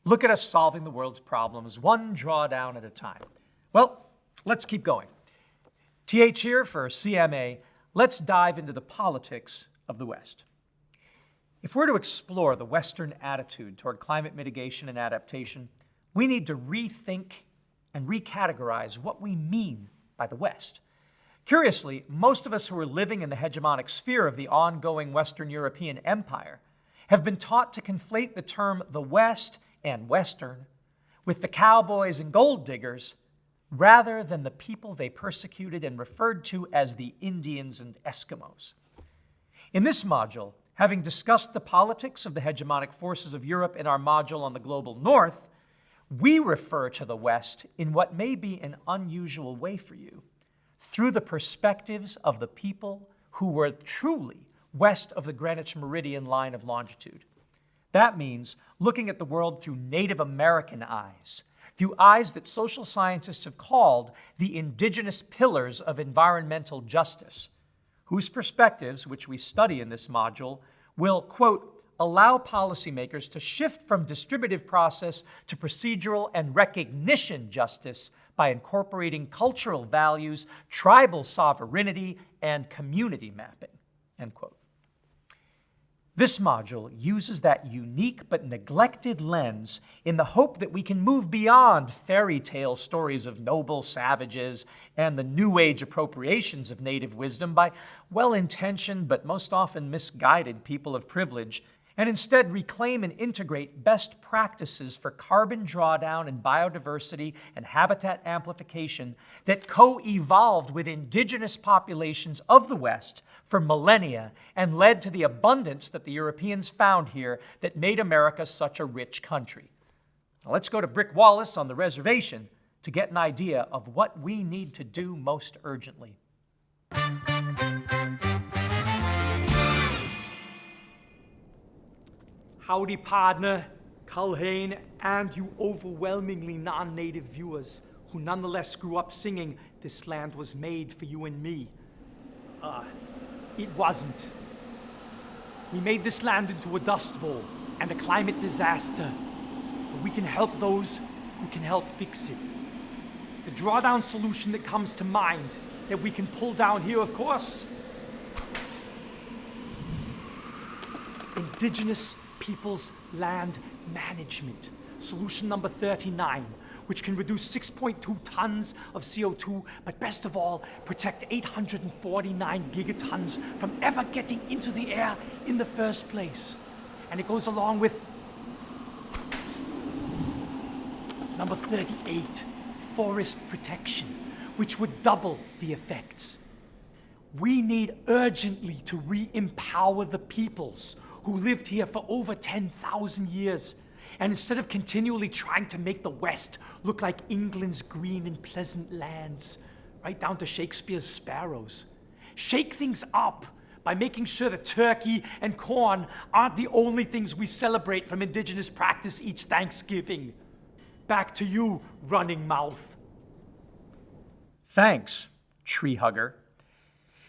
Look at us solving the world's problems one drawdown at a time. Well, let's keep going. TH here for CMA. Let's dive into the politics of the West. If we're to explore the Western attitude toward climate mitigation and adaptation, we need to rethink and recategorize what we mean by the West. Curiously, most of us who are living in the hegemonic sphere of the ongoing Western European empire have been taught to conflate the term the West and Western with the cowboys and gold diggers rather than the people they persecuted and referred to as the Indians and Eskimos. In this module, having discussed the politics of the hegemonic forces of Europe in our module on the global North, we refer to the West in what may be an unusual way for you, through the perspectives of the people who were truly west of the Greenwich Meridian line of longitude. That means looking at the world through Native American eyes, through eyes that social scientists have called the indigenous pillars of environmental justice, whose perspectives, which we study in this module, will, quote, allow policymakers to shift from distributive process to procedural and recognition justice by incorporating cultural values, tribal sovereignty, and community mapping, end quote. This module uses that unique but neglected lens in the hope that we can move beyond fairy tale stories of noble savages and the New Age appropriations of native wisdom by well-intentioned but most often misguided people of privilege, and instead reclaim and integrate best practices for carbon drawdown and biodiversity and habitat amplification that co-evolved with indigenous populations of the West for millennia and led to the abundance that the Europeans found here that made America such a rich country. Now let's go to Brick Wallace on the reservation to get an idea of what we need to do most urgently. Howdy, partner, Culhane, and you overwhelmingly non-native viewers who nonetheless grew up singing, "This land was made for you and me." It wasn't. We made this land into a dust bowl and a climate disaster, but we can help those who can help fix it. The drawdown solution that comes to mind that we can pull down here, of course, Indigenous Peoples Land Management. Solution number 39, which can reduce 6.2 tons of CO2, but best of all, protect 849 gigatons from ever getting into the air in the first place. And it goes along with number 38, forest protection, which would double the effects. We need urgently to re-empower the peoples who lived here for over 10,000 years. And instead of continually trying to make the West look like England's green and pleasant lands, right down to Shakespeare's sparrows, shake things up by making sure that turkey and corn aren't the only things we celebrate from indigenous practice each Thanksgiving. Back to you, running mouth. Thanks, tree hugger.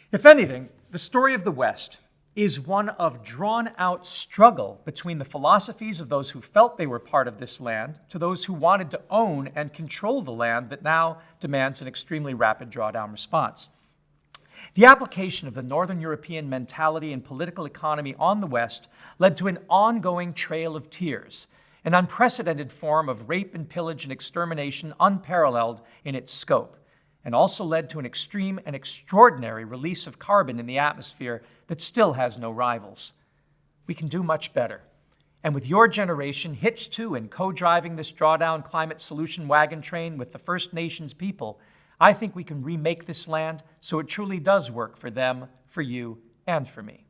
If anything, the story of the West is one of drawn-out struggle between the philosophies of those who felt they were part of this land to those who wanted to own and control the land that now demands an extremely rapid drawdown response. The application of the Northern European mentality and political economy on the West led to an ongoing trail of tears, an unprecedented form of rape and pillage and extermination unparalleled in its scope, and also led to an extreme and extraordinary release of carbon in the atmosphere that still has no rivals. We can do much better. And with your generation hitched to and co-driving this drawdown climate solution wagon train with the First Nations people, I think we can remake this land so it truly does work for them, for you, and for me.